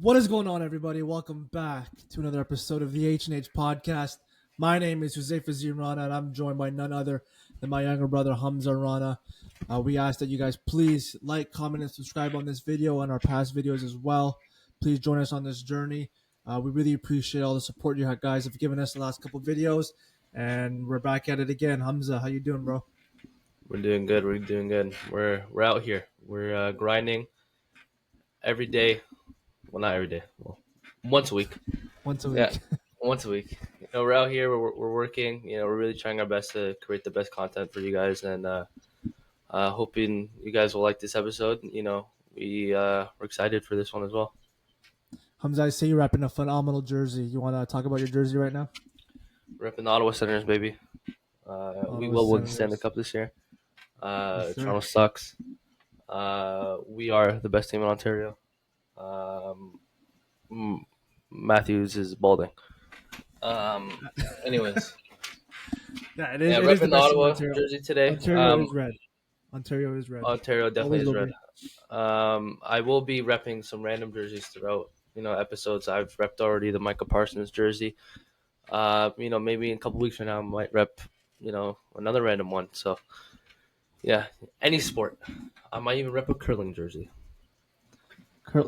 What is going on, everybody? Welcome back to another episode of the HnH Podcast. My name is Jose Fazim Rana, and I'm joined by none other than my younger brother, Hamza Rana. We ask that you guys please like, comment, and subscribe on this video and our past videos as well. Please join us on this journey. We really appreciate all the support you guys have given us the last couple videos, and we're back at it again. Hamza, how you doing, bro? We're doing good. We're out here. We're grinding every day. Well, not every day. Well, once a week. Once a week. Yeah, once a week. We're out here. We're working. We're really trying our best to create the best content for you guys, and hoping you guys will like this episode. We're excited for this one as well. Hamza, I see you're wrapping a phenomenal jersey. You want to talk about your jersey right now? Repping the Ottawa Senators, baby. We will win the Stanley Cup this year. Yes, Toronto sucks. We are the best team in Ontario. Matthews is balding. Anyways. Yeah, it is. Yeah, it is the repping best Ottawa Ontario. jersey today. Ontario is red. Ontario is red. Ontario definitely Always is red. I will be repping some random jerseys throughout, episodes. I've repped already the Micah Parsons jersey. Maybe in a couple weeks from now I might rep, another random one. So, yeah, any sport. I might even rep a curling jersey. I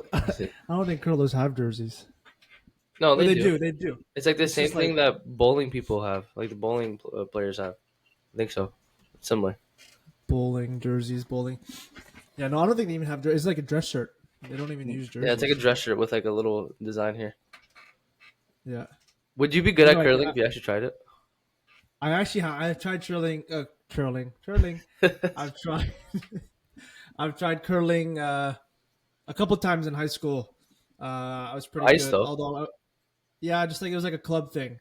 don't think curlers have jerseys. No, they do. They do. It's like the same thing that bowling people have, like the bowling players have. I think so. It's similar. Bowling jerseys, bowling. Yeah, no, I don't think they even have jerseys. It's like a dress shirt. They don't even use jerseys. Yeah, it's like a dress shirt with like a little design here. Yeah. Would you be good at curling if you actually tried it? I've tried curling. I've tried curling a couple times in high school. I was pretty good. Though. Although, just like it was like a club thing.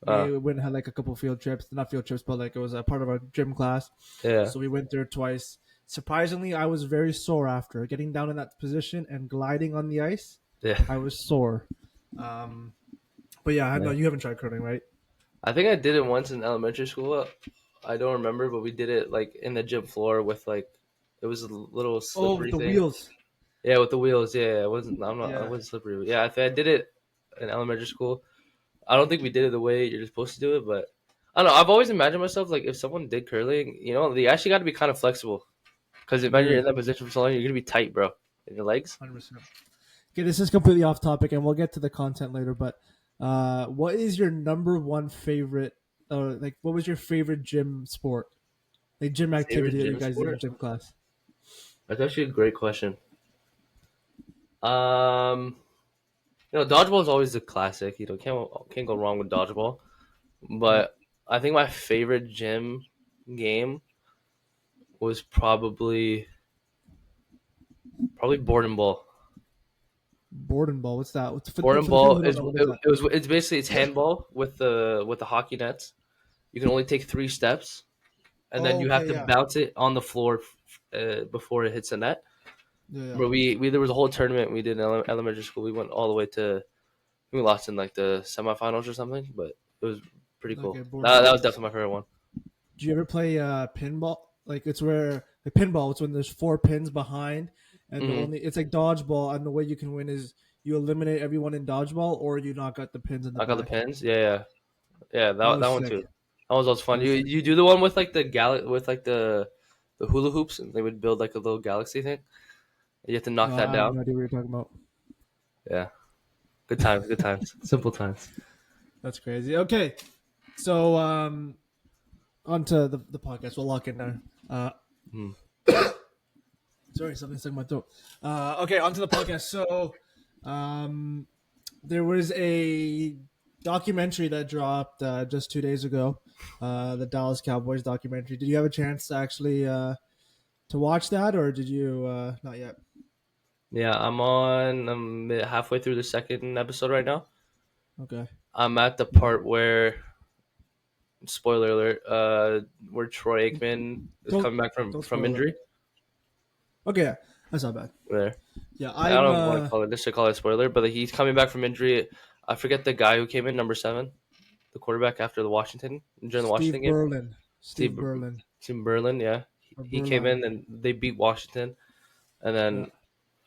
We went and had like a couple field trips. Not field trips, but like it was a part of our gym class. Yeah. So we went there twice. Surprisingly, I was very sore after getting down in that position and gliding on the ice. Yeah. I was sore. But yeah, I know you haven't tried curling, right? I think I did it once in elementary school. I don't remember, but we did it like in the gym floor with like it was a little slippery the thing. wheels. Yeah, with the wheels. Yeah, I wasn't slippery. Yeah, I think I did it in elementary school. I don't think we did it the way you're supposed to do it, but I don't know. I've always imagined myself like if someone did curling, they actually got to be kind of flexible. Because if you're in that position for so long, you're gonna be tight, bro, in your legs. 100%. Okay, this is completely off topic, and we'll get to the content later. But what is your number one favorite? What was your favorite gym sport? Like gym activity that you guys did in gym class? That's actually a great question. Dodgeball is always a classic. Can't go wrong with dodgeball. But I think my favorite gym game was probably board and ball. Board and ball. What's that? Board and ball it's handball with the hockey nets. You can only take 3 steps, and then you have to bounce it on the floor before it hits the net. Yeah. But there was a whole tournament we did in elementary school. We went all the way to we lost in like the semifinals or something, but it was pretty cool. That was definitely my favorite one. Do you ever play pinball? Like it's where the pinball. It's when there's 4 pins behind, and it's like dodgeball. And the way you can win is you eliminate everyone in dodgeball, or you knock out the pins in the back. Knock out the pins. Yeah. That one too. That was always fun. You do the one with like the hula hoops, and they would build like a little galaxy thing. You have to knock that down. I have no idea what you're talking about. Yeah. Good times. Simple times. That's crazy. Okay. So, on to the podcast. We'll lock in there. Sorry, something stuck in my throat. Okay, on to the podcast. So, there was a documentary that dropped just 2 days ago, the Dallas Cowboys documentary. Did you have a chance to actually to watch that, or did you not yet? Yeah, I'm halfway through the second episode right now. Okay. I'm at the part where, spoiler alert, where Troy Aikman is coming back from injury. Okay, yeah, that's not bad. There. Yeah, I don't want to call it. Just to call it a spoiler, but he's coming back from injury. I forget the guy who came in, number 7, the quarterback after the Washington during the Washington game. Steve Berlin. Steve Berlin, yeah. He came in and they beat Washington, and then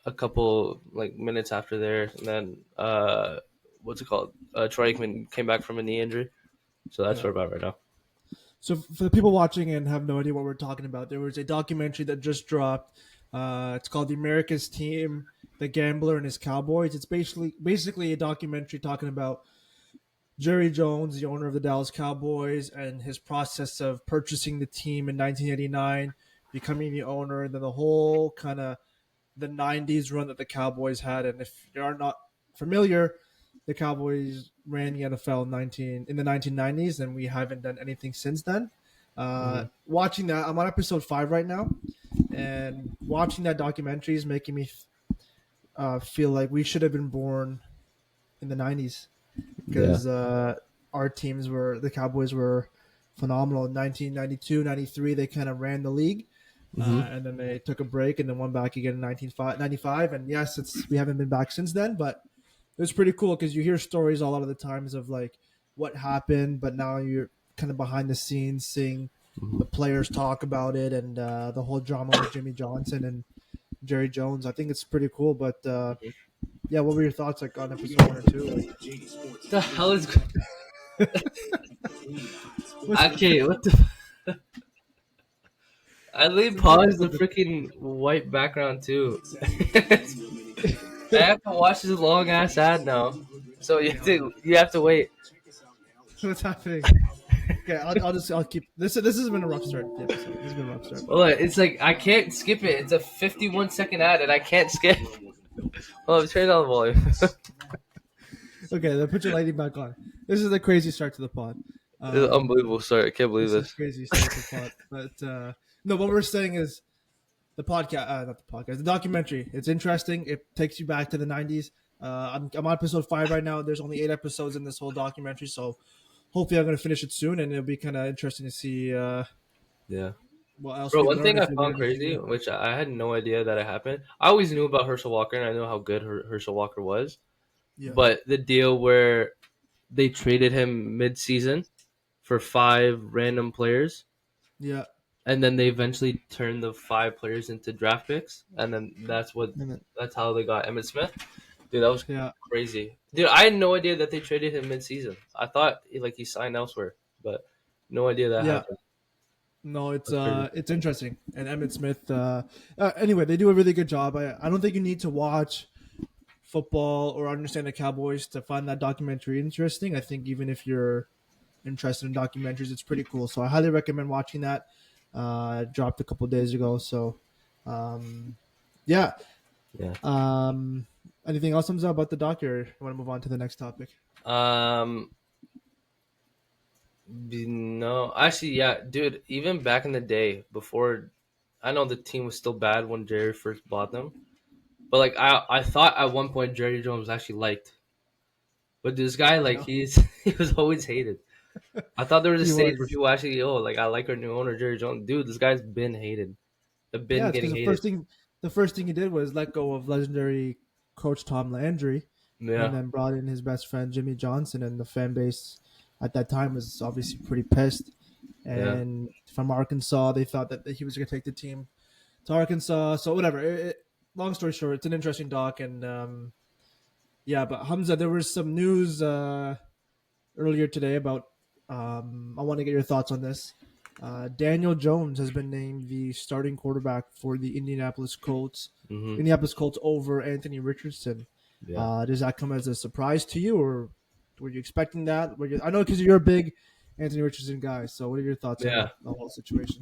a couple like minutes after there, and then what's it called? Troy Aikman came back from a knee injury, so that's Yeah. where we're about right now. So for the people watching and have no idea what we're talking about, there was a documentary that just dropped. It's called "The America's Team: The Gambler and His Cowboys." It's basically a documentary talking about Jerry Jones, the owner of the Dallas Cowboys, and his process of purchasing the team in 1989, becoming the owner, and then the whole kind of the 90s run that the Cowboys had. And if you are not familiar, the Cowboys ran the NFL in the 1990s, and we haven't done anything since then. Mm-hmm. Watching that, I'm on episode 5 right now, and watching that documentary is making me feel like we should have been born in the 90s Yeah. because the Cowboys were phenomenal in 1992, 93. They kind of ran the league. Mm-hmm. And then they took a break and then went back again in 1995. And yes, we haven't been back since then, but it was pretty cool because you hear stories a lot of the times of like what happened, but now you're kind of behind the scenes seeing the players talk about it and the whole drama with Jimmy Johnson and Jerry Jones. I think it's pretty cool. But yeah, what were your thoughts like on episode 1 or 2? Like, The hell is? Okay, what the? I leave pause the freaking white background too. I have to watch this long ass ad now, so you have to wait. what's happening? Okay, I'll keep this. This has been a rough start. The episode. This has been a rough start. Well, it's like I can't skip it. It's a 51-second ad, and I can't skip. Well, turn down the volume. Okay, then put your lighting back on. This is a crazy start to the pod. It's an unbelievable start. I can't believe This this. is crazy start to the pod. But no, what we're saying is the podcast, not the podcast, the documentary. It's interesting. It takes you back to the 90s. I'm on episode 5 right now. There's only 8 episodes in this whole documentary, so hopefully I'm going to finish it soon, and it'll be kind of interesting to see Yeah. what else Bro, we one learn. thing If I we found learn anything crazy, new. which I had no idea that it happened. I always knew about Herschel Walker, and I knew how good Herschel Walker was. Yeah. But the deal where they traded him mid-season for 5 random players, Yeah. and then they eventually turned the 5 players into draft picks, and then that's how they got Emmitt Smith. Dude, that was Yeah. crazy. Dude, I had no idea that they traded him mid-season. I thought he signed elsewhere, but no idea that Yeah. happened. No, That's crazy. it's interesting. And Emmitt Smith. Anyway, they do a really good job. I don't think you need to watch football or understand the Cowboys to find that documentary interesting. I think even if you're interested in documentaries, it's pretty cool. So I highly recommend watching that. It dropped a couple days ago. So, yeah. Yeah. Anything else comes up about the doc, or you want to move on to the next topic? No, actually, yeah, dude. Even back in the day, before, I know the team was still bad when Jerry first bought them, but like I thought at one point Jerry Jones was actually liked, but this guy like he was always hated. I thought there was a He stage where was. people actually, like I like our new owner Jerry Jones. Dude, this guy's been hated. They've Yeah, been it's because getting hated. the first thing he did was let go of legendary coach Tom Landry, and Yeah, then brought in his best friend Jimmy Johnson, and the fan base at that time was obviously pretty pissed. yeah, And from Arkansas, they thought that he was going to take the team to Arkansas. So whatever. Long story short, it's an interesting doc, and yeah. But Hamza, there was some news earlier today about. I want to get your thoughts on this. Daniel Jones has been named the starting quarterback for the Indianapolis Colts. mm-hmm. Indianapolis Colts over Anthony Richardson. Yeah. Does that come as a surprise to you, or were you expecting that? I know because you're a big Anthony Richardson guy. So, what are your thoughts on the whole situation?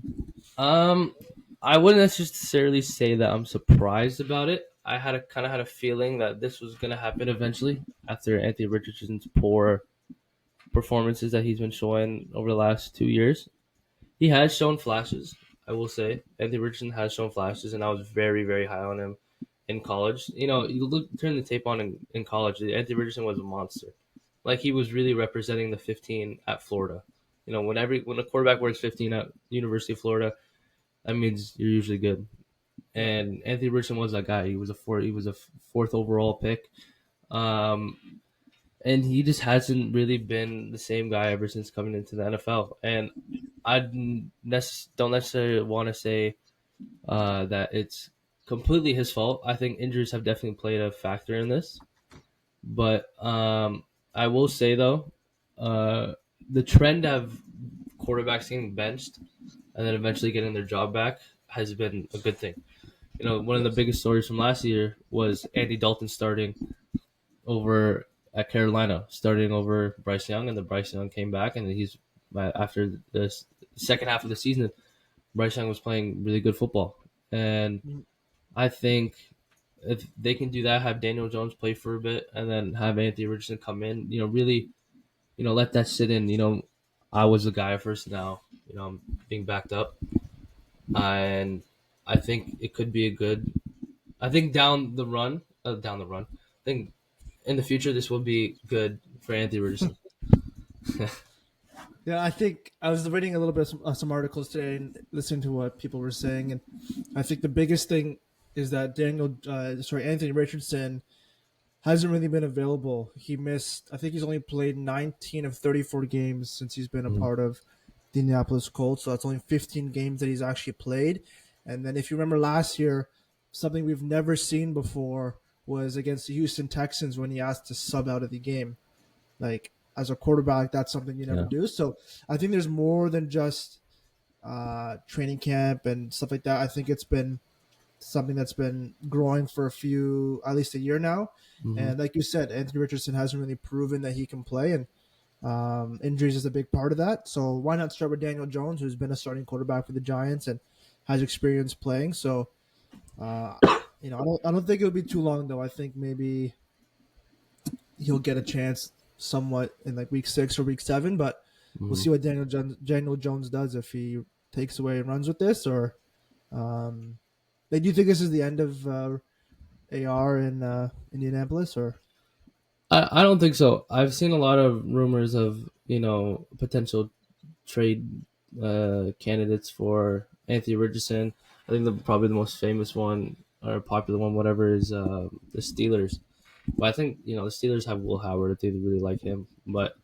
I wouldn't necessarily say that I'm surprised about it. I kind of had a feeling that this was gonna happen eventually after Anthony Richardson's poor performances that he's been showing over the last 2 years. He has shown flashes, I will say. Anthony Richardson has shown flashes, and I was very, very high on him in college. You know, turn the tape on in college. Anthony Richardson was a monster. Like he was really representing the 15 at Florida. You know, when a quarterback wears 15 at University of Florida, that means you're usually good. And Anthony Richardson was that guy. He was a fourth overall pick. And he just hasn't really been the same guy ever since coming into the NFL. And I don't necessarily want to say that it's completely his fault. I think injuries have definitely played a factor in this. But I will say though, the trend of quarterbacks getting benched and then eventually getting their job back has been a good thing. One of the Yes. biggest stories from last year was Andy Dalton starting over at Carolina, starting over Bryce Young, and then Bryce Young came back, and he's after the second half of the season, Bryce Young was playing really good football, and Mm. I think if they can do that, have Daniel Jones play for a bit, and then have Anthony Richardson come in, really, let that sit in. I was the guy at first. Now, I'm being backed up, and I think it could be a good. I think down the run. I think in the future this will be good for Anthony Richardson. Yeah, I think I was reading a little bit of some articles today and listening to what people were saying, and I think the biggest thing is that Anthony Richardson hasn't really been available. He missed. I think he's only played 19 of 34 games since he's been a Mhm. part of the Indianapolis Colts. So that's only 15 games that he's actually played. And then if you remember last year, something we've never seen before was against the Houston Texans when he asked to sub out of the game. Like as a quarterback, that's something you never Yeah. do. So I think there's more than just training camp and stuff like that. I think it's been something that's been growing for at least a year now. Hmm. And like you said, Anthony Richardson hasn't really proven that he can play, and injuries is a big part of that. So why not start with Daniel Jones, who's been a starting quarterback for the Giants and has experience playing? So, uh, I don't think it'll be too long though. I think maybe he'll get a chance somewhat in like week 6 or week 7, but we'll Hmm. see what Daniel Jones does if he takes away and runs with this, or um, do you think this is the end of AR in Indianapolis, or I don't think so. I've seen a lot of rumors of potential trade candidates for Anthony Richardson. I think probably the most famous one or popular one, whatever, is the Steelers. But I think the Steelers have Will Howard if they really like him. But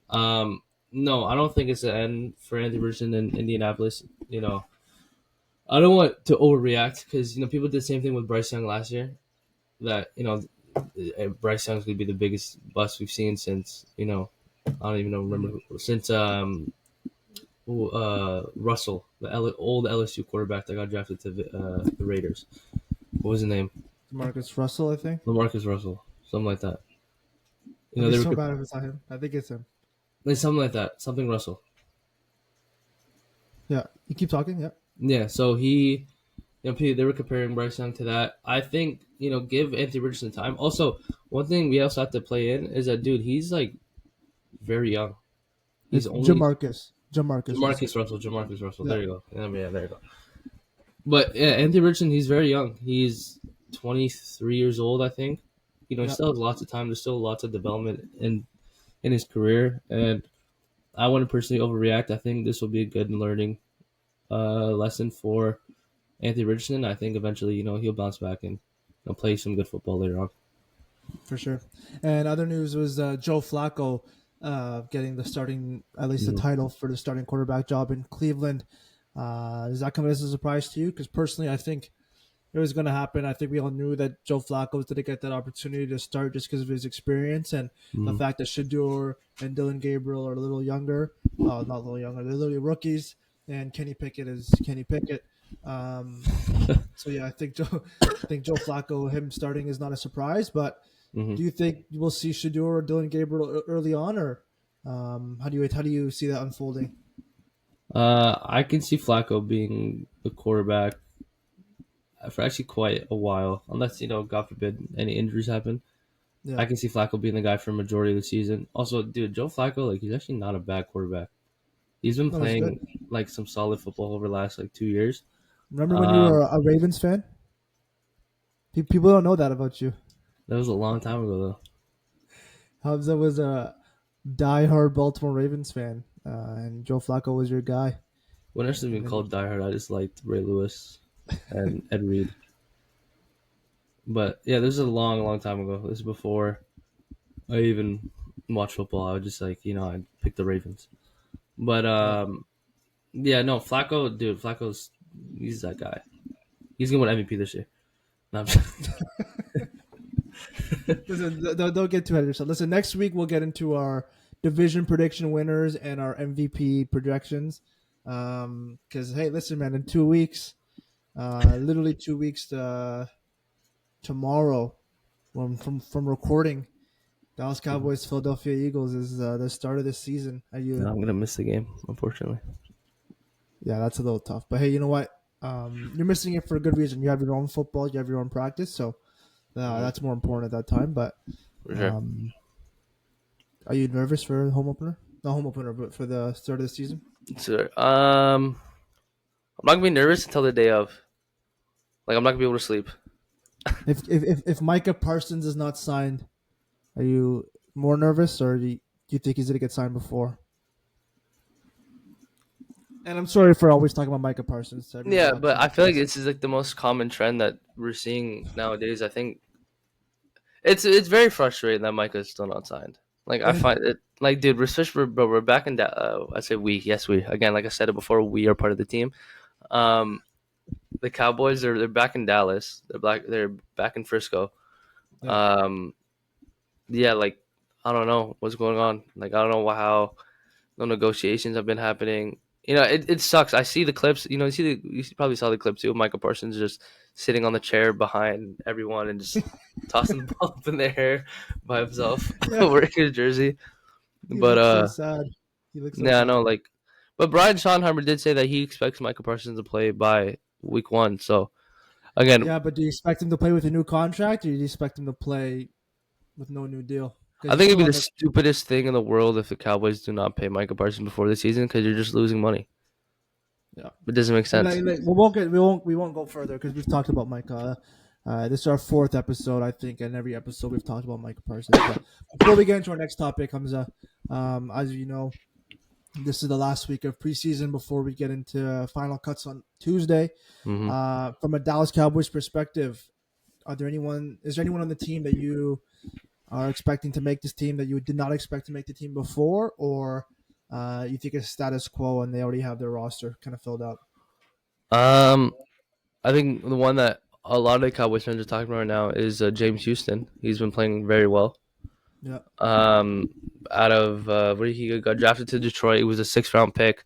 um, no, I don't think it's the end for Anthony Richardson in Indianapolis. I don't want to overreact because people did the same thing with Bryce Young last year. That Bryce Young's gonna be the biggest bust we've seen since I don't even know remember since Russell, the old LSU quarterback that got drafted to the Raiders. What was his name? Marcus Russell? I think LaMarcus Russell, something like that. I'd be They were so bad if it's not him. I think it's him. like something like that, something Russell. Yeah, you keep talking. Yeah, Yeah, so they were comparing Bryce Young to that. I think give Anthony Richardson time. Also, one thing we also have to play in is that dude, he's like very young. He's it's only Jamarcus Russell. Jamarcus Russell. Yeah, There you go. Yeah, there you go. But yeah, Anthony Richardson, he's very young. He's 23 years old, I think. He yeah, still has lots of time. There's still lots of development in his career, and I wouldn't personally overreact. I think this will be a good learning lesson for Anthony Richardson. I think eventually, he'll bounce back and play some good football later on. for sure. And other news was Joe Flacco getting at least the Mhm. title for the starting quarterback job in Cleveland. Does that come as a surprise to you? Because personally, I think it was going to happen. I think we all knew that Joe Flacco was going to get that opportunity to start just because of his experience and the Mhm. fact that Shador and Dylan Gabriel are a little younger. Not a little younger. They're literally rookies, and Kenny Pickett is Kenny Pickett. So yeah, I think Joe Flacco him starting is not a surprise. But Mhm. do you think we'll see Shador or Dylan Gabriel early on, or how do you see that unfolding? I can see Flacco being the quarterback for actually quite a while, unless God forbid, any injuries happen. Yeah, I can see Flacco being the guy for a majority of the season. Also, dude, Joe Flacco, like he's actually not a bad quarterback. He's been no, he's good. playing like some solid football over the last like 2 years. Remember when you Um, were a Ravens fan? People don't know that about you. that was a long time ago though. Hamza was a diehard Baltimore Ravens fan, and Joe Flacco was your guy. When I should have And been then, called diehard, I just liked Ray Lewis and Ed Reed. But yeah, this is a long, long time ago. This is before I even watched football. I would just I picked the Ravens. But yeah, yeah, no, Flacco, dude, he's that guy. He's gonna win MVP this year. No, Listen, don't get too ahead of yourself. Listen, next week we'll get into our division prediction winners and our MVP projections. Because hey, listen, man, in 2 weeks, literally 2 weeks tomorrow, from recording, Dallas Cowboys Philadelphia Eagles is the start of this season. Are you? I'm gonna miss the game, unfortunately. Yeah, that's a little tough. But hey, you know what? You're missing it for a good reason. You have your own football, you have your own practice, so that's more important at that time. But For sure. um, are you nervous for the home opener? Not home opener, but for the start of the season. So, I'm not gonna be nervous until the day of. Like, I'm not gonna be able to sleep. If Micah Parsons is not signed, are you more nervous, or do you think he's gonna get signed before? And I'm sorry for always talking about Micah Parsons. To everyone Yeah, watching but the I feel like podcast. this is like the most common trend that we're seeing nowadays. I think it's very frustrating that Micah's still not signed. Like I find it like, dude, we're back in that. I say we, yes we. Again, like I said it before, we are part of the team. Um, the Cowboys they're back in Dallas. They're back in Frisco. Yeah. Um, yeah, like I don't know what's going on. Like I don't know how no negotiations have been happening. It sucks. I see the clips. You probably saw the clips too of Michael Parsons just sitting on the chair behind everyone and just tossing the ball up in the air by himself, Yeah, wearing his jersey. he But looks so sad. He looks so yeah, sad. no, like, but Brian Schottenheimer did say that he expects Michael Parsons to play by week 1. So again, Yeah, but do you expect him to play with a new contract, or do you expect him to play with no new deal? I Because he's think it'd still be on the the. stupidest thing in the world if the Cowboys do not pay Michael Parsons before the season because you're just losing money. Yeah. It doesn't make And sense. we won't go further because we've talked about Micah. This is our fourth episode, I think, and every episode we've talked about Micah Parsons. But before we get into our next topic, Hamza, as you know, this is the last week of preseason before we get into final cuts on Tuesday. Hmm. From a Dallas Cowboys perspective, is there anyone on the team that you are expecting to make this team that you did not expect to make the team before, or you think it's status quo and they already have their roster kind of filled out? Um, I think the one that a lot of the Cowboys fans are talking about right now is James Houston. He's been playing very well. Yeah. Um, out of where he got drafted to Detroit, he was a 6th round pick,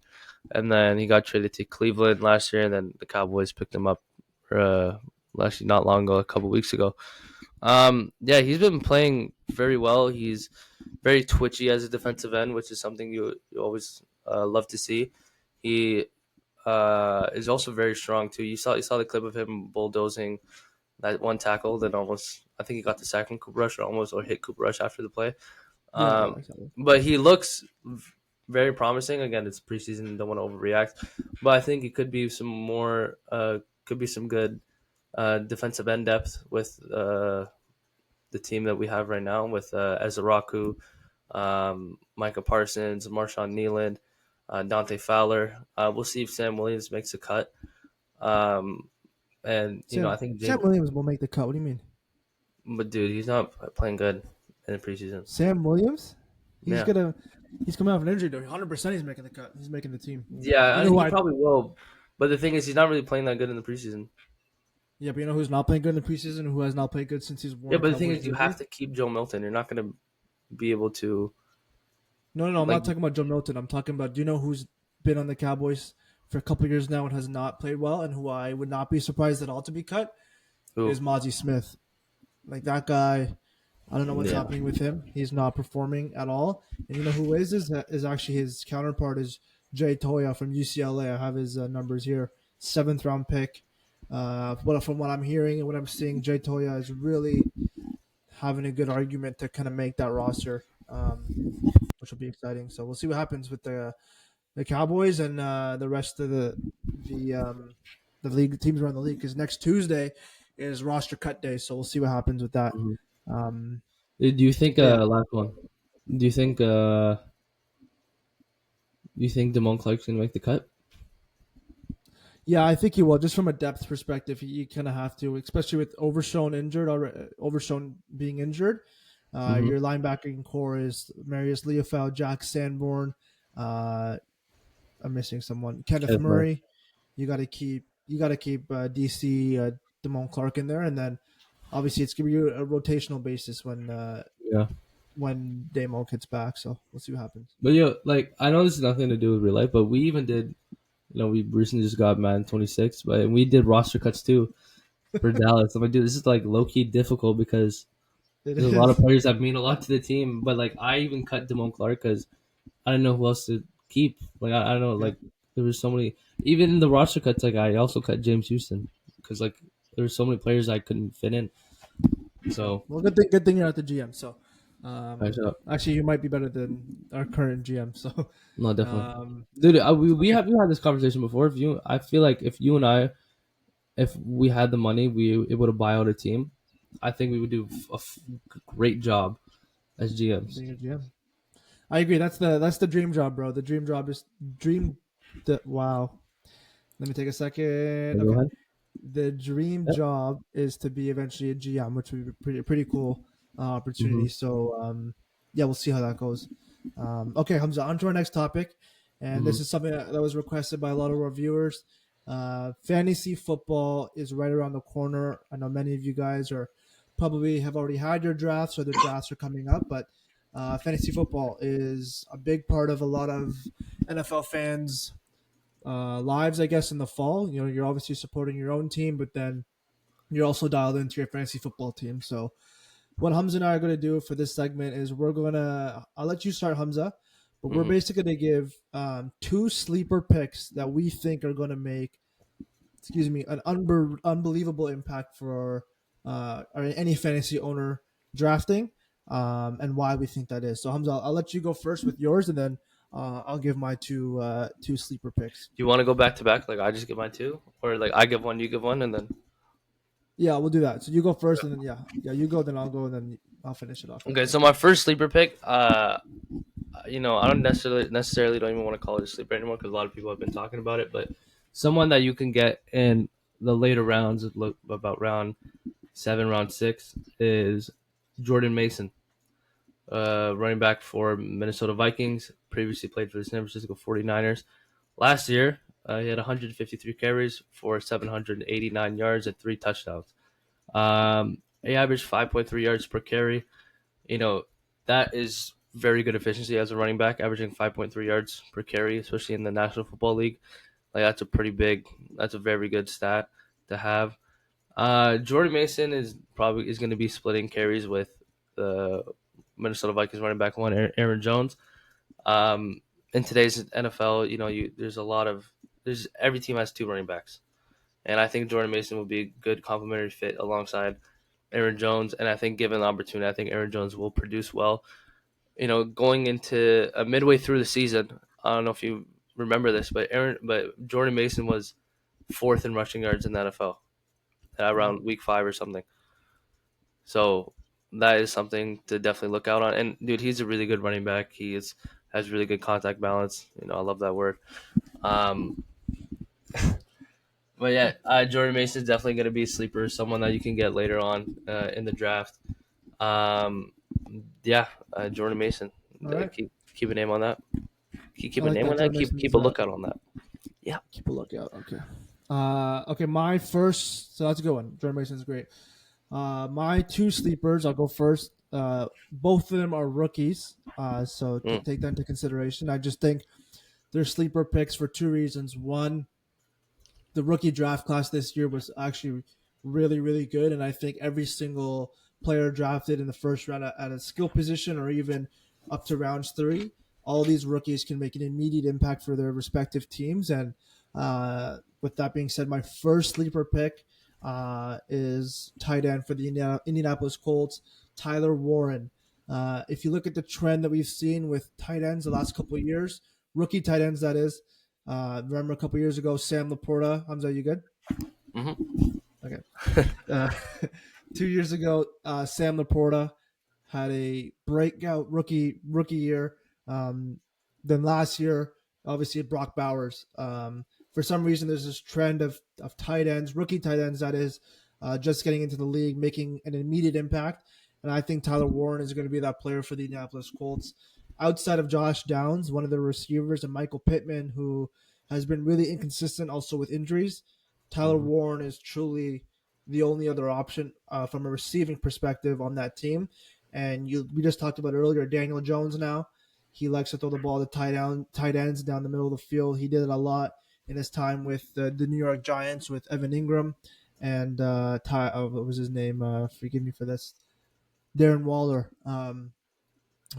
and then he got traded to Cleveland last year, and then the Cowboys picked him up. Actually, not long ago, a couple weeks ago. Yeah, he's been playing very well. He's very twitchy as a defensive end, which is something you always love to see. He is also very strong too. You saw the clip of him bulldozing that one tackle, then almost I think he got the sack from Cooper Rush or hit Cooper Rush after the play. Yeah, Um, exactly. but he looks very promising. Again, it's preseason, don't want to overreact, but I think it could be some more. Could be some good defensive end depth with the team that we have right now with Ezraku, Micah Parsons, Marshawn Nealand, Dante Fowler. We'll see if Sam Williams makes a cut. Um, and I think Sam Williams will make the cut. What do you mean? but dude, he's not playing good in the preseason. Sam Williams? He's Yeah, gonna he's coming off an injury though. 100% he's making the cut. He's making the team. You yeah, know who he I probably will. But the thing is, he's not really playing that good in the preseason. Yeah, but you know who's not playing good in the preseason and who has not played good since he's worn Yeah, a but the thing Cowboys is, you have jersey? to keep Joe Milton. You're not going to be able to No, I'm like not talking about Joe Milton. I'm talking about, do you know who's been on the Cowboys for a couple of years now and has not played well, and who I would not be surprised at all to be cut who. is Mozzie Smith. Like that guy, I don't know what's Yeah, happening with him. He's not performing at all. And you know who is actually his counterpart is Jay Toya from UCLA. I have his numbers here. 7th round pick. From what I'm hearing and what I'm seeing, Jay Toya is really having a good argument to kind of make that roster, which will be exciting. So we'll see what happens with the Cowboys and the rest of the league teams around the league. Because next Tuesday is roster cut day, so we'll see what happens with that. mhm. Um, Do you think but yeah, last one? Do you think Damone Clark's gonna make the cut? yeah, I think he will. Just from a depth perspective, you kind of have to, especially with Overshown being injured. Mm-hmm. Your linebacking core is Marius Leofau, Jack Sanborn. I'm missing someone. Kenneth Kenneth Murray. Murray. You got to keep DC. Damone Clark in there, and then obviously it's gonna be a rotational basis when Damo gets back. So we'll see what happens. But like I know this has nothing to do with real life, but we even did. We recently just got Madden 26, but we did roster cuts too for Dallas. I'm like, dude, this is like low key difficult because It there's a lot of is. players that mean a lot to the team. But like, I even cut Damone Clark because I didn't know who else to keep. Like, I don't know. Yeah. Like, there was so many. Even in the roster cuts, like I also cut James Houston because like there were so many players I couldn't fit in. So Well, good thing you're not the GM. So, I shut actually, you might be better than our current GM. So, No, definitely, um, dude. We okay. have we had this conversation before. I feel like if you and I, if we had the money, we able to buy out a team. I think we would do a great job as GMs. Being a GM. I agree. That's the dream job, bro. The dream job is dream. Wow. Let me take a second. Go Okay. ahead. The dream Yep. job is to be eventually a GM, which would be pretty cool Mm-hmm. opportunity. So yeah, we'll see how that goes. Okay, Hamza, on to our next topic, and Mm-hmm. this is something that was requested by a lot of our viewers. Fantasy football is right around the corner. I know many of you guys are probably have already had your drafts or the drafts are coming up, but fantasy football is a big part of a lot of NFL fans' lives, I guess, in the fall. You're obviously supporting your own team, but then you're also dialed into your fantasy football team. So what Hamza and I are going to do for this segment is I'll let you start, Hamza, but we're Mm-hmm. basically going to give two sleeper picks that we think are going to make, an unbelievable impact for or any fantasy owner drafting, and why we think that is. So Hamza, I'll let you go first with yours, and then I'll give my two sleeper picks. Do you want to go back to back? Like I just give mine two, or like I give one, you give one, and then Yeah, we'll do that. So you go first, and then you go, then I'll go, and then I'll finish it off okay. after. So my first sleeper pick, I don't necessarily don't even want to call it a sleeper anymore because a lot of people have been talking about it, but someone that you can get in the later rounds, look about round 7, round 6, is Jordan Mason, running back for Minnesota Vikings. Previously played for the San Francisco 49ers. Last year, he had 153 carries for 789 yards and 3 touchdowns. He averaged 5.3 yards per carry. You know, that is very good efficiency as a running back, averaging 5.3 yards per carry, especially in the National Football League. Like that's a very good stat to have. Jordan Mason is going to be splitting carries with the Minnesota Vikings running back one, Aaron Jones. In today's NFL, there's every team has two running backs, and I think Jordan Mason will be a good complementary fit alongside Aaron Jones. And I think given the opportunity, I think Aaron Jones will produce well. Going into midway through the season, I don't know if you remember this, but Jordan Mason was fourth in rushing yards in the NFL Mhm. around week 5 or something. So that is something to definitely look out on. And dude, he's a really good running back. Has really good contact balance. I love that word. Um, but yeah, Jordan Mason is definitely going to be a sleeper, someone that you can get later on in the draft. Um, yeah, Jordan Mason. All right, Keep a name on that. I Keep a like name that. on that. Jordan Keep Mason's a lookout on that. Yeah. keep a lookout. Okay. Okay, my first. So that's a good one. Jordan Mason's great. My two sleepers. I'll go first. Both of them are rookies. So Mm, take that into consideration. I just think they're sleeper picks for two reasons. One, the rookie draft class this year was actually really, really good. And I think every single player drafted in the first round at a skill position or even up to rounds 3, all these rookies can make an immediate impact for their respective teams. And with that being said, my first sleeper pick is tight end for the Indianapolis Colts, Tyler Warren. If you look at the trend that we've seen with tight ends the last couple of years, rookie tight ends, that is, remember a couple years ago, Sam Laporta. Hamza, you good? hmm Okay. Uh, 2 years ago, Sam Laporta had a breakout rookie year. Um, then last year, obviously Brock Bowers. For some reason, there's this trend of tight ends, rookie tight ends, that is, just getting into the league, making an immediate impact. And I think Tyler Warren is going to be that player for the Indianapolis Colts. Outside of Josh Downs, one of the receivers, and Michael Pittman, who has been really inconsistent also with injuries, Tyler hmm Warren is truly the only other option from a receiving perspective on that team. And we just talked about earlier, Daniel Jones now. He likes to throw the ball to tight ends down the middle of the field. He did it a lot in his time with the New York Giants with Evan Ingram and what was his name? Forgive me for this. Darren Waller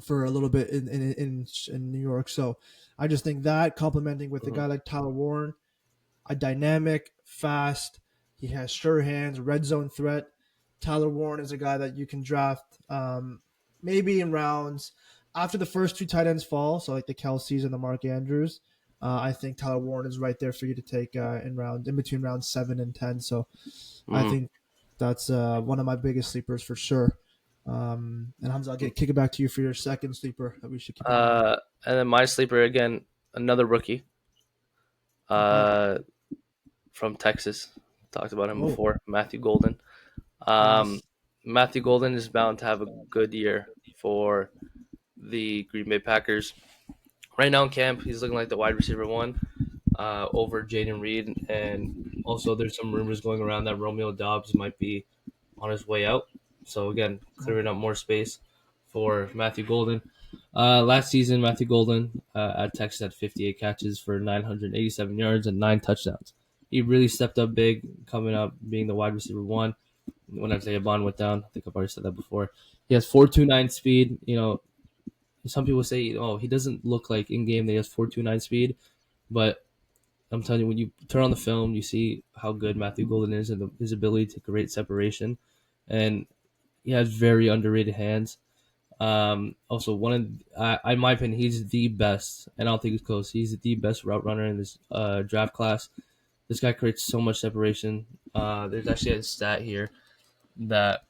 for a little bit in New York. So I just think that complementing with a guy like Tyler Warren, a dynamic, fast, he has sure hands, red zone threat. Tyler Warren is a guy that you can draft maybe in rounds after the first two tight ends fall, so like the Kelce's and the Mark Andrews. I think Tyler Warren is right there for you to take in between rounds 7 and 10. So I think that's one of my biggest sleepers for sure. And Hamza, I'll kick it back to you for your second sleeper that we should keep in mind. And then my sleeper again, another rookie. Okay. From Texas. Talked about him Oh, before, Matthew Golden. yes. Matthew Golden is bound to have a good year for the Green Bay Packers. Right now in camp, he's looking like the wide receiver one over Jaden Reed. And also there's some rumors going around that Romeo Doubs might be on his way out. So again, clearing up more space for Matthew Golden. Last season, Matthew Golden at Texas had 58 catches for 987 yards and 9 touchdowns. He really stepped up big coming up, being the wide receiver one. When Isaiah Bond went down, I think I've already said that before. He has 4.29 speed. You know, some people say, oh, he doesn't look like in game that he has 4.29 speed, but I'm telling you, when you turn on the film, you see how good Matthew Golden is and his ability to create separation, and he has very underrated hands. Also, in my opinion, he's the best, and I don't think he's close. He's the best route runner in this draft class. This guy creates so much separation. There's actually a stat here that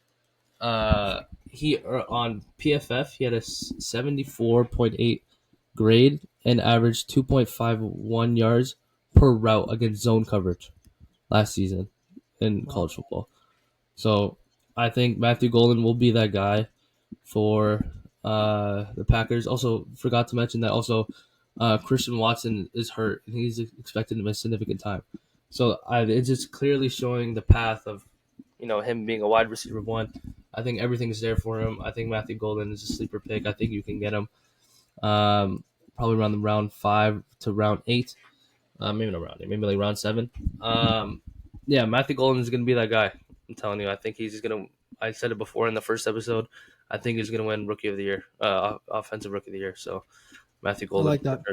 he on PFF he had a 74.8 grade and averaged 2.51 yards per route against zone coverage last season in Wow. college football. So I think Matthew Golden will be that guy for the Packers. Also, forgot to mention that also Christian Watson is hurt and he's expected to miss significant time. So it's just clearly showing the path of him being a wide receiver one. I think everything's there for him. I think Matthew Golden is a sleeper pick. I think you can get him probably around the round 5 to round 8. Maybe not round 8, maybe like round 7. Yeah, Matthew Golden is going to be that guy. I'm telling you, I think he's going to. I said it before in the first episode. I think he's going to win Rookie of the Year, Offensive Rookie of the Year. So Matthew I Golden. like that.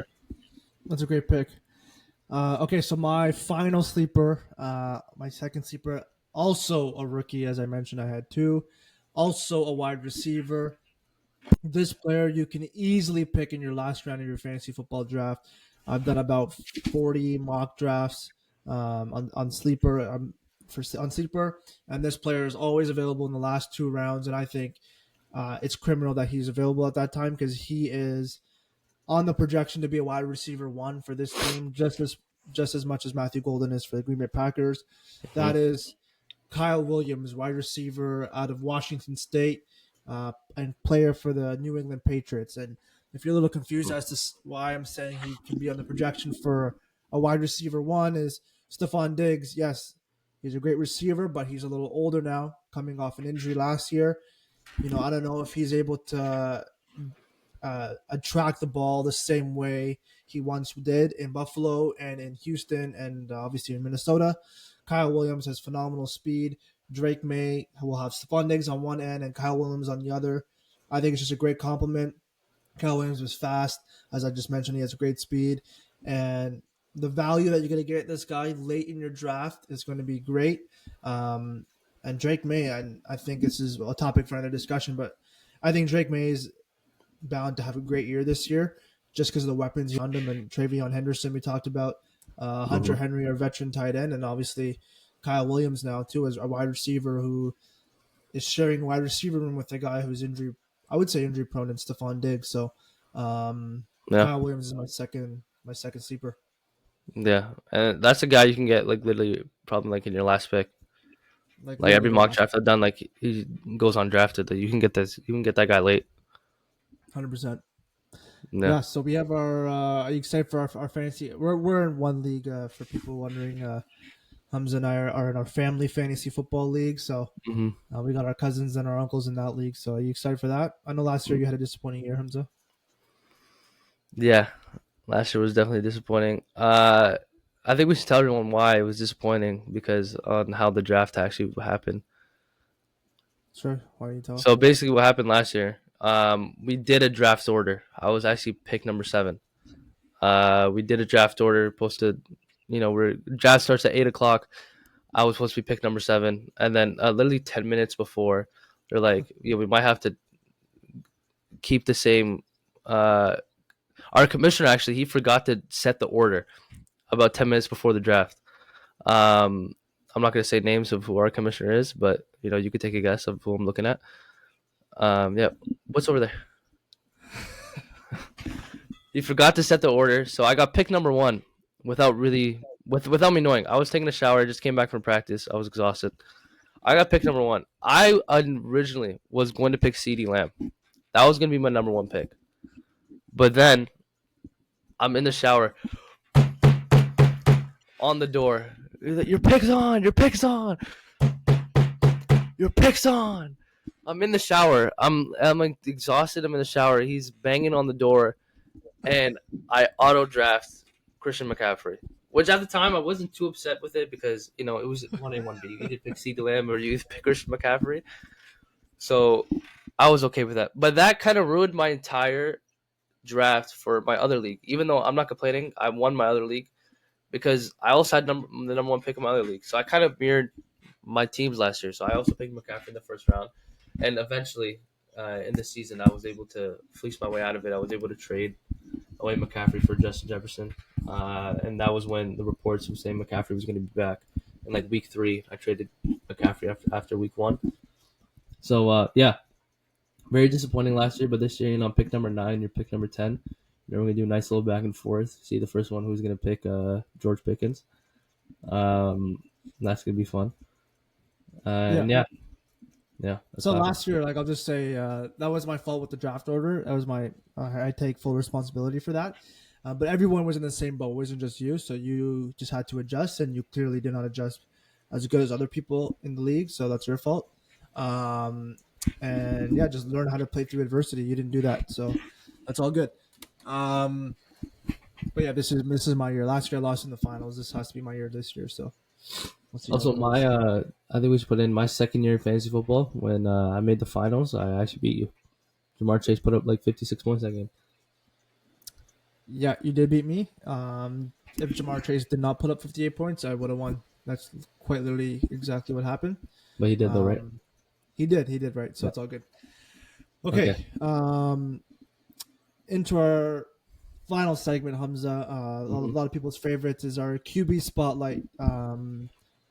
That's a great pick. Okay, so my final sleeper, my second sleeper, also a rookie, as I mentioned, I had 2. Also a wide receiver. This player you can easily pick in your last round of your fantasy football draft. I've done about 40 mock drafts on sleeper on sleeper, and this player is always available in the last 2 rounds. And I think it's criminal that he's available at that time because he is on the projection to be a wide receiver 1 for this team, just as much as Matthew Golden is for the Green Bay Packers. That is Kyle Williams, wide receiver out of Washington State, and player for the New England Patriots. And if you're a little confused as to why I'm saying he can be on the projection for a wide receiver 1, is Stephon Diggs. Yes, he's a great receiver, but he's a little older now, coming off an injury last year. I don't know if he's able to attract the ball the same way he once did in Buffalo and in Houston and obviously in Minnesota. Kyle Williams has phenomenal speed. Drake May will have Stephon Diggs on one end and Kyle Williams on the other. I think it's just a great compliment. Kyle Williams is fast. As I just mentioned, he has great speed. And the value that you're going to get this guy late in your draft is going to be great. And Drake May, I think this is a topic for another discussion, but I think Drake May is bound to have a great year this year just because of the weapons around him. And Travion Henderson, we talked about. Hunter Henry, our veteran tight end, and obviously Kyle Williams now too as a wide receiver who is sharing wide receiver room with a guy who's injury prone and Stephon Diggs. So Yeah, Kyle Williams is my second sleeper. yeah, and that's a guy you can get like literally probably like in your last pick. Like Like literally every the mock last draft I've done, like he goes undrafted. That you can get this, you can get that guy late. 100%. Yeah. Yeah, so we have our. Are you excited for our fantasy? We're in one league for people wondering. Hamza and I are in our family fantasy football league, so we got our cousins and our uncles in that league. So are you excited for that? I know last year you had a disappointing year, Hamza. Yeah, last year was definitely disappointing. I think we should tell everyone why it was disappointing because on how the draft actually happened. Sure. Why don't you tell? So basically, what happened last year? We did a draft order. I was actually pick number 7. We did a draft order posted. Where draft starts at 8 o'clock. I was supposed to be pick number 7, and then literally 10 minutes before, they're like, we might have to keep the same. Our commissioner actually he forgot to set the order about 10 minutes before the draft. I'm not gonna say names of who our commissioner is, but you could take a guess of who I'm looking at. Yeah, what's over there? He forgot to set the order, so I got pick number 1 without without me knowing. I was taking a shower, I just came back from practice, I was exhausted. I got pick number 1. I originally was going to pick CeeDee Lamb. That was gonna be my number 1 pick, but then I'm in the shower. On the door, your pick's on. Your pick's on. Your pick's on. I'm in the shower. I'm like exhausted. I'm in the shower. He's banging on the door, and I auto draft Christian McCaffrey. Which at the time I wasn't too upset with it because it was 1A 1B. You either pick CeeDee Lamb or you pick Christian McCaffrey. So I was okay with that. But that kind of ruined my entire draft for my other league. Even though I'm not complaining, I won my other league. Because I also had the number 1 pick in my other league. So I kind of mirrored my teams last year. So I also picked McCaffrey in the first round. And eventually, in the season, I was able to fleece my way out of it. I was able to trade away McCaffrey for Justin Jefferson. And that was when the reports were saying McCaffrey was going to be back. In like week 3, I traded McCaffrey after week 1. So, yeah, very disappointing last year. But this year, pick number 9, you're pick number 10. We're going to do a nice little back and forth. See the first one who's going to pick George Pickens. That's going to be fun. And yeah. So last year, I'll just say that was my fault with the draft order. That was I take full responsibility for that. But everyone was in the same boat. It wasn't just you. So you just had to adjust, and you clearly did not adjust as good as other people in the league. So that's your fault. And yeah, just learn how to play through adversity. You didn't do that. So that's all good. But yeah, this is my year. Last year I lost in the finals. This has to be my year this year. So also I think we should put in my second year in fantasy football when I made the finals. I actually beat you. Jamar Chase put up like 56 points that game. Yeah, you did beat me. If Jamar Chase did not put up 58 points, I would have won. That's quite literally exactly what happened. But he did though, right? He did right. So it's all good. Okay. Into our final segment, Hamza. A lot of people's favorites is our QB spotlight.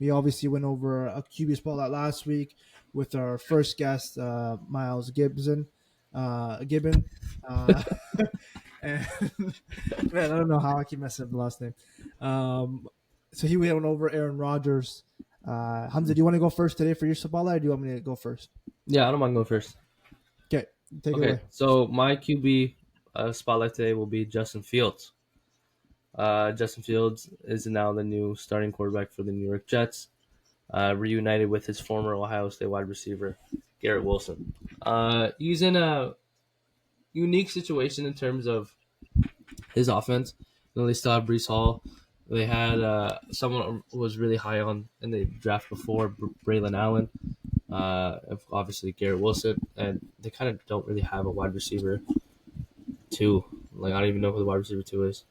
We obviously went over a QB spotlight last week with our first guest, Miles Gibbon. And man, I don't know how I keep messing up the last name. So he went over Aaron Rodgers. Hamza, do you want to go first today for your spotlight, or do you want me to go first? Yeah, I don't mind going first. Okay, take it away. So my QB spotlight today will be Justin Fields. Justin Fields is now the new starting quarterback for the New York Jets, reunited with his former Ohio State wide receiver, Garrett Wilson. He's in a unique situation in terms of his offense. They still have Breece Hall. They had someone who was really high on in the draft before, Braylon Allen. Obviously Garrett Wilson, and they kind of don't really have a wide receiver 2. I don't even know who the wide receiver 2 is.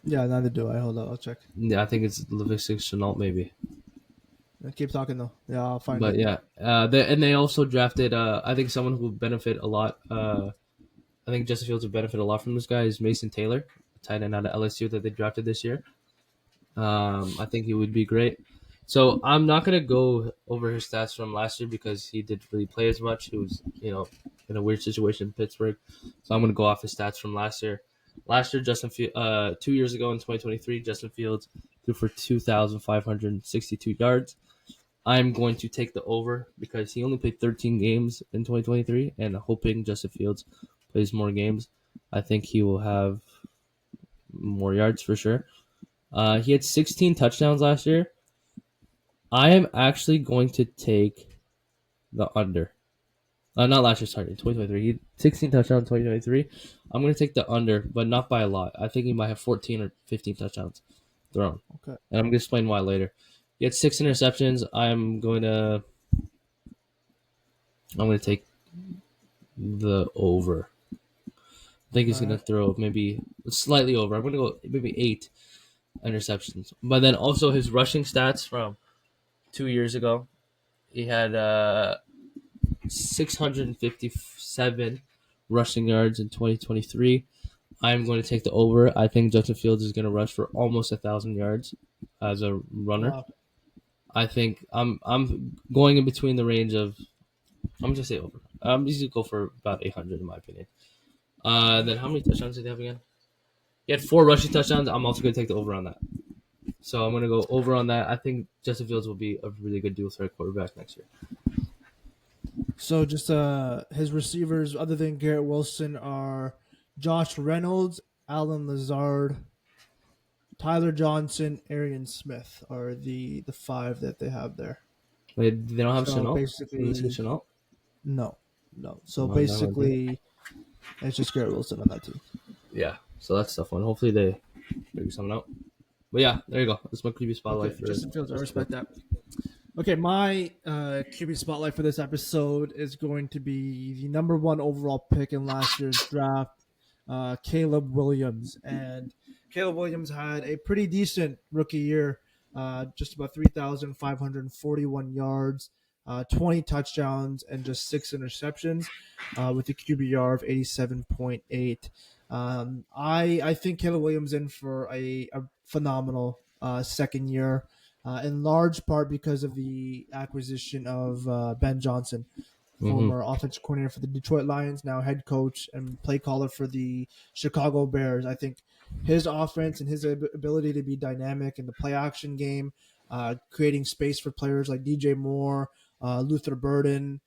Yeah, neither do I. Hold on, I'll check. Yeah, I think it's Laviska Shenault, maybe. Keep talking though. Yeah, I'll find it. But yeah, they also drafted. I think someone who would benefit a lot. I think Justin Fields would benefit a lot from this guy is Mason Taylor, tight end out of LSU that they drafted this year. I think he would be great. So I'm not gonna go over his stats from last year because he didn't really play as much. He was, in a weird situation in Pittsburgh. So I'm gonna go off his stats from last year. Last year, 2 years ago in 2023, Justin Fields threw for 2,562 yards. I'm going to take the over because he only played 13 games in 2023, and hoping Justin Fields plays more games. I think he will have more yards for sure. He had 16 touchdowns last year. I am actually going to take the under. Not last year, sorry, 2023. He had 16 touchdowns in 2023. I'm going to take the under, but not by a lot. I think he might have 14 or 15 touchdowns thrown. Okay. And I'm going to explain why later. He had 6 interceptions. I'm going to take the over. I think he's going to throw maybe slightly over. I'm going to go maybe 8 interceptions. But then also his rushing stats from 2 years ago. He had 657 rushing yards in 2023. I'm going to take the over. I think Justin Fields is going to rush for almost 1,000 yards as a runner. Wow. I think I'm going in between the range of. I'm just say over. I'm just gonna go for about 800 in my opinion. Then how many touchdowns did he have again? He had 4 rushing touchdowns. I'm also going to take the over on that. So I'm going to go over on that. I think Justin Fields will be a really good dual threat quarterback next year. So just his receivers, other than Garrett Wilson, are Josh Reynolds, Alan Lazard, Tyler Johnson, Arian Smith are the 5 that they have there. Wait, they don't have So Chenault? basically, Chenault? no. So basically, it's just Garrett Wilson on that team. Yeah, so that's a tough one. Hopefully they figure something out. But yeah, there you go. That's my QB spotlight. Okay, Justin Fields, I respect that. Okay, my QB spotlight for this episode is going to be the number 1 overall pick in last year's draft, Caleb Williams. And Caleb Williams had a pretty decent rookie year, just about 3,541 yards, 20 touchdowns, and just 6 interceptions, with a QBR of 87.8. I think Caleb Williams in for a phenomenal second year. In large part because of the acquisition of Ben Johnson, former offensive coordinator for the Detroit Lions, now head coach and play caller for the Chicago Bears. I think his offense and his ability to be dynamic in the play action game, creating space for players like DJ Moore, Luther Burden,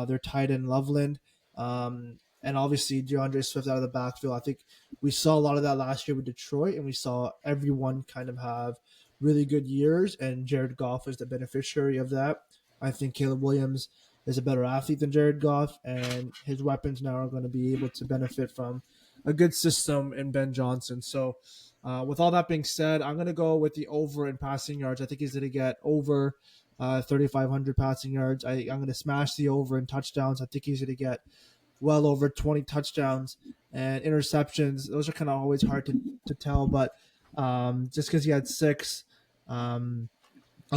their tight end Loveland, and obviously DeAndre Swift out of the backfield. I think we saw a lot of that last year with Detroit, and we saw everyone kind of have really good years, and Jared Goff is the beneficiary of that. I think Caleb Williams is a better athlete than Jared Goff, and his weapons now are going to be able to benefit from a good system in Ben Johnson. So with all that being said, I'm going to go with the over in passing yards. I think he's going to get over 3,500 passing yards. I'm going to smash the over in touchdowns. I think he's going to get well over 20 touchdowns, and interceptions. Those are kind of always hard to tell, but just because he had 6, I'll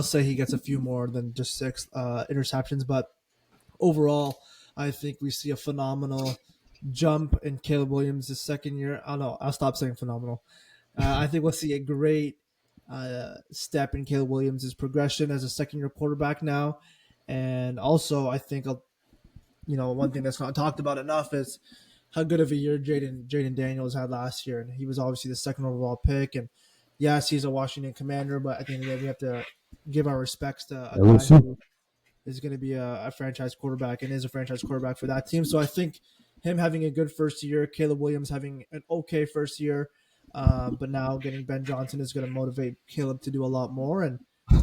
say he gets a few more than just 6 interceptions. But overall, I think we see a phenomenal jump in Caleb Williams' second year. I don't know. I'll stop saying phenomenal. I think we'll see a great step in Caleb Williams' progression as a second-year quarterback now. And also, I think one thing that's not talked about enough is how good of a year Jaden Daniels had last year, and he was obviously the second overall pick. And yes, he's a Washington Commander, but at the end of the day, we have to give our respects to a guy who is going to be a franchise quarterback and is a franchise quarterback for that team. So I think him having a good first year, Caleb Williams having an okay first year, but now getting Ben Johnson is going to motivate Caleb to do a lot more. And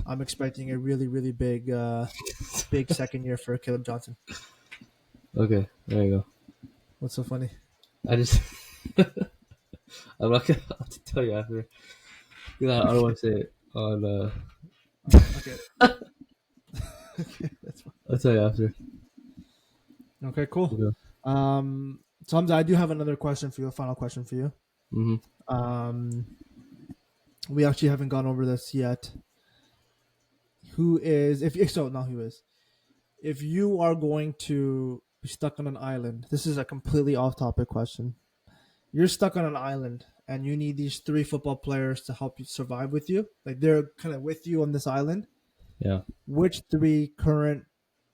I'm expecting a really, really big second year for Caleb Johnson. Okay, there you go. What's so funny? I just I'm not gonna have to tell you after. I don't want to say it on. Okay. Okay, that's fine. I'll tell you after. Okay, cool. Okay. So Hamza, I do have another question for you. A final question for you. Mm-hmm. We actually haven't gone over this yet. If you are going to be stuck on an island, this is a completely off-topic question. You're stuck on an island, and you need these 3 football players to help you survive with you. Like, they're kind of with you on this island. Yeah. Which 3 current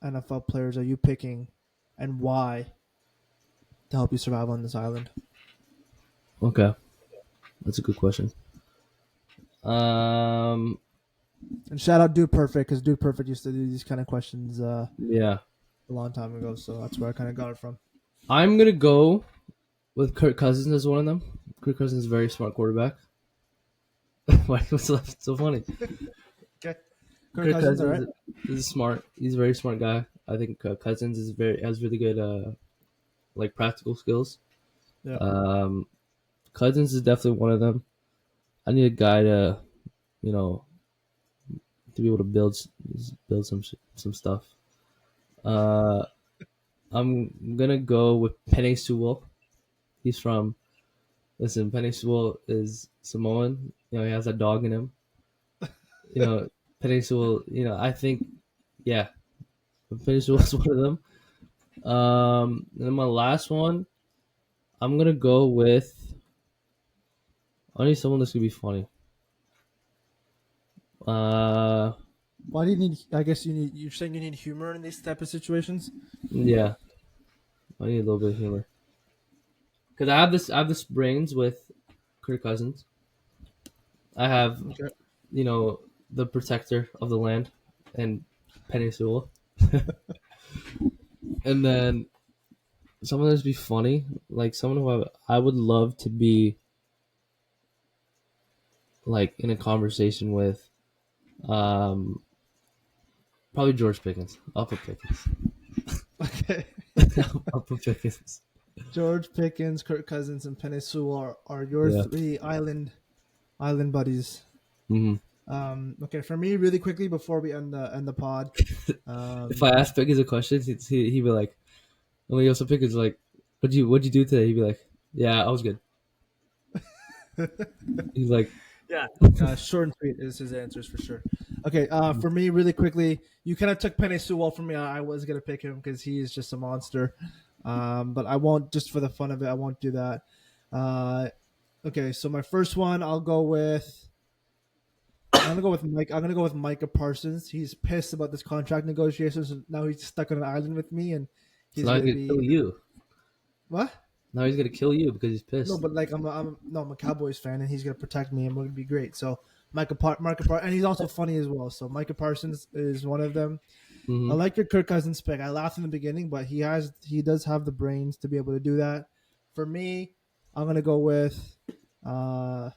NFL players are you picking, and why, to help you survive on this island? Okay, that's a good question. And shout out Dude Perfect, because Dude Perfect used to do these kind of questions Yeah. a long time ago, so that's where I kind of got it from. I'm going to go with Kirk Cousins as one of them. Kirk Cousins is a very smart quarterback. Why was that so funny? Okay. Kirk Cousins, all Cousins right. is smart. He's a very smart guy. I think Cousins has really good like practical skills. Yeah. Um, Cousins is definitely one of them. I need a guy to, you know, to be able to build some stuff. Uh, I'm gonna go with Penei Sewell. He's from. Listen, Penei Sewell is Samoan. You know, he has a dog in him. You know, Penei Sewell. You know, I think, yeah, Penei Sewell is one of them. And then my last one, I'm gonna go with. I need someone that's gonna be funny. Uh, Why do you need? I guess you need. You're saying you need humor in these type of situations. yeah, I need a little bit of humor because I have this brains with Kirk Cousins. I have, Okay. you know, the protector of the land and Penei Sewell, and then someone that's be funny, like someone who I would love to be like in a conversation with. Um, Probably George Pickens. I'll put Pickens. Okay. I'll put Pickens. George Pickens, Kirk Cousins, and Penei Sewell are your Yeah. three island buddies. Mm-hmm. Okay, for me, really quickly before we end the pod. If I ask Pickens a question, he'd be like, "Oh, yo, so Pickens like, what'd you do today?" He'd be like, "Yeah, I was good." He's like, Yeah. Short and sweet is his answers for sure. Okay, for me, really quickly, you kind of took Penei Sewell from me. I was gonna pick him because he is just a monster. But I won't, just for the fun of it. I won't do that. Okay, so my first one, I'm gonna go with Mike. I'm gonna go with Micah Parsons. He's pissed about this contract negotiations. And now he's stuck on an island with me, and so he's now he's gonna gonna kill be you. what? Now he's gonna kill you because he's No, pissed. but like I'm a Cowboys fan, and he's gonna protect me, and we're gonna be great. So Micah Parsons, and he's also funny as well. So Micah Parsons is one of them. I Mm-hmm. like your Kirk Cousins pick. I laughed in the beginning, but he does have the brains to be able to do that. For me, I'm gonna go with for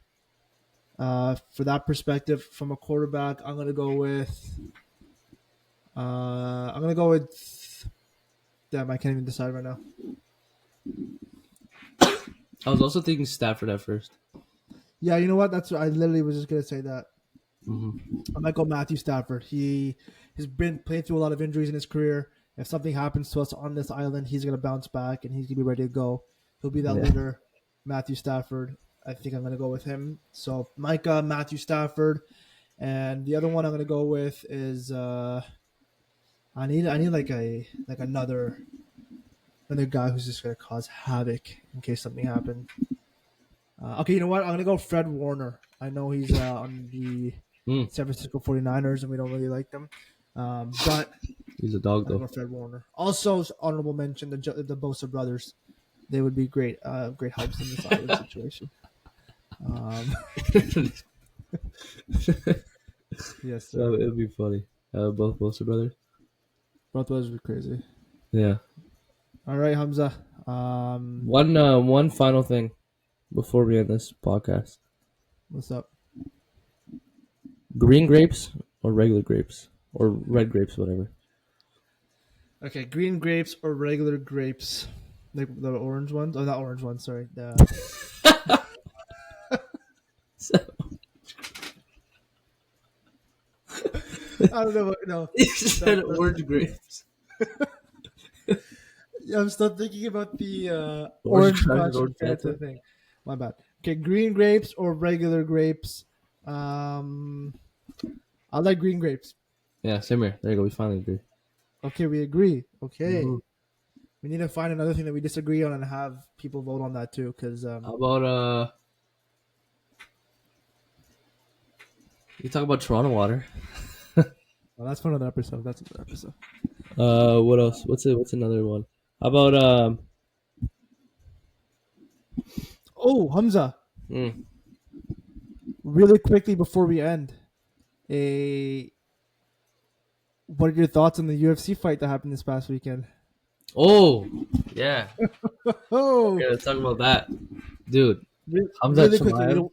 that perspective from a quarterback. I'm gonna go with I'm gonna go with. Damn, I can't even decide right now. I was also thinking Stafford at first. Yeah, you know what? That's I literally was just gonna say that. Mm-hmm. I might go Matthew Stafford. He has been playing through a lot of injuries in his career. If something happens to us on this island, he's gonna bounce back and he's gonna be ready to go. He'll be that Yeah. leader, Matthew Stafford. I think I'm gonna go with him. So Micah, Matthew Stafford, and the other one I'm gonna go with is I need like another guy who's just gonna cause havoc in case something happened. Okay, you know what? I'm gonna go Fred Warner. I know he's on the Mm. San Francisco 49ers, and we don't really like them. But He's a dog I'm gonna though. go Fred Warner. Also, honorable mention the Bosa brothers. They would be great helps in this island situation. Yes, sir. It'd be funny. Both Bosa brothers. Both brothers would be crazy. Yeah. All right, Hamza. One final thing before we end this podcast: What's up? green grapes or regular grapes or red grapes, whatever. Okay, green grapes or regular grapes? Like the orange ones? Oh, not orange ones. Sorry. So, I don't know. No, you said orange grapes. I'm still thinking about the Orange orange Crush crush and and orange Fanta Fanta? thing. My bad. Okay, green grapes or regular grapes? I like green grapes. Yeah, same here. There you go. We finally agree. Okay, we agree. Okay, Mhm. we need to find another thing that we disagree on and have people vote on that too. Because How about you talk about Toronto water? well, that's for another episode. That's another episode. What else? What's another one? How about Oh, Hamza. mm. Really quickly before we end, a what are your thoughts on the UFC fight that happened this past weekend? Oh, yeah. Oh, Okay, let's talk about that, dude. Hamza really quickly. Chimaev.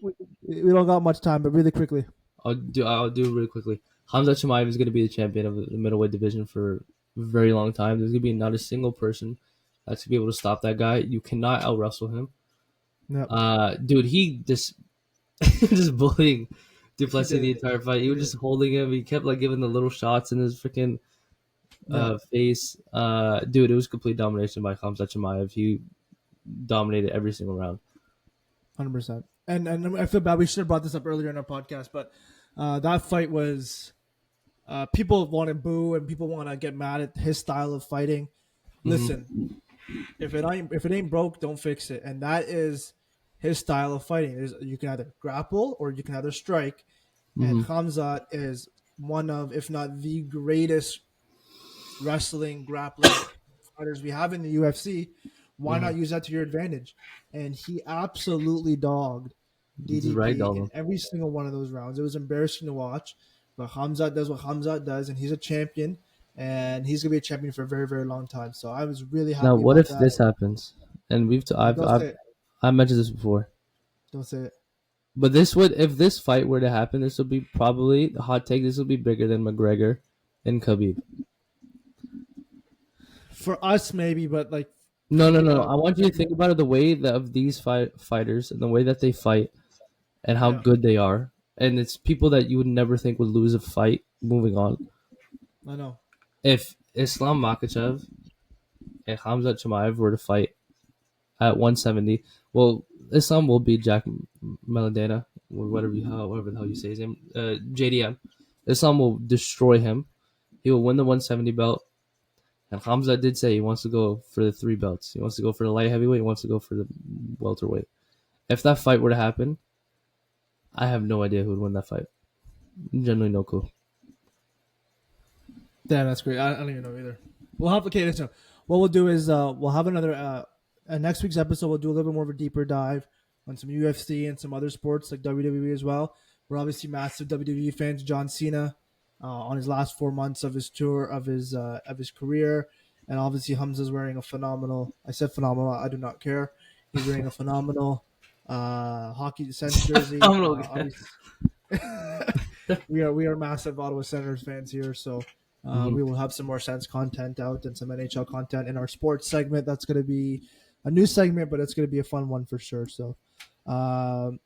We don't got much time, but really quickly. I'll do really quickly. Hamza Chimaev is going to be the champion of the middleweight division for a very long time. There's going to be not a single person that's going to be able to stop that guy. You cannot out wrestle him. Yep. Dude, he just just bullying Duplessis the entire fight. He was just holding him. He kept like giving the little shots in his freaking face. Dude, it was complete domination by Hamza Chimaev. He dominated every single round. 100%. And I feel bad. We should have brought this up earlier in our podcast, but that fight was people want to boo and people want to get mad at his style of fighting. Listen, if it ain't broke, don't fix it, and that is his style of fighting. You can either grapple or you can either strike, and Hamza is one of, if not the greatest wrestling grappling fighters we have in the UFC. Why not use that to your advantage? And he absolutely dogged DDP in every single one of those rounds. It was embarrassing to watch, but Hamza does what Hamza does, and he's a champion, and he's gonna be a champion for a very, very long time. So I was really happy. Now, what if that. this happens? And I've mentioned this before. Don't say it. But if this fight were to happen, this would be probably a hot take. This would be bigger than McGregor and Khabib. For us, maybe, but like. No. I want you to think about it the way of these fighters and the way that they fight and how good they are. And it's people that you would never think would lose a fight moving on. I know. If Islam Makhachev and Hamza Chimaev were to fight at 170, well, Islam will beat Jack Maladena, or whatever the hell you say his name, JDM. Islam will destroy him. He will win the 170 belt. And Hamza did say he wants to go for the 3 belts. He wants to go for the light heavyweight. He wants to go for the welterweight. If that fight were to happen, I have no idea who would win that fight. Generally, no clue. Damn, that's great. I don't even know either. We'll have listen. What we'll do is we'll have another next week's episode. We'll do a little bit more of a deeper dive on some UFC and some other sports like WWE as well. We're obviously massive WWE fans. John Cena on his last 4 months of his tour of his career, and obviously Hamza's wearing a phenomenal. I said phenomenal. I do not care. He's wearing a phenomenal hockey Sens jersey. We are massive Ottawa Senators fans here, so we will have some more Sens content out and some NHL content in our sports segment. That's going to be a new segment, but it's going to be a fun one for sure. So, okay,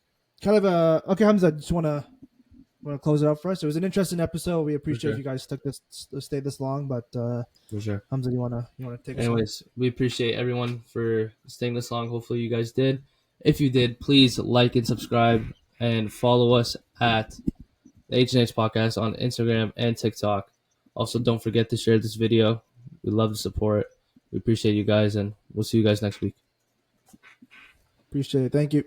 Hamza, just want to close it out for us. It was an interesting episode. We appreciate you guys stayed this long, but for sure, Hamza, you want to take us? Anyways, we appreciate everyone for staying this long. Hopefully, you guys did. If you did, please like and subscribe and follow us at the HnH Podcast on Instagram and TikTok. Also, don't forget to share this video. We love the support. We appreciate you guys, and we'll see you guys next week. Appreciate it. Thank you.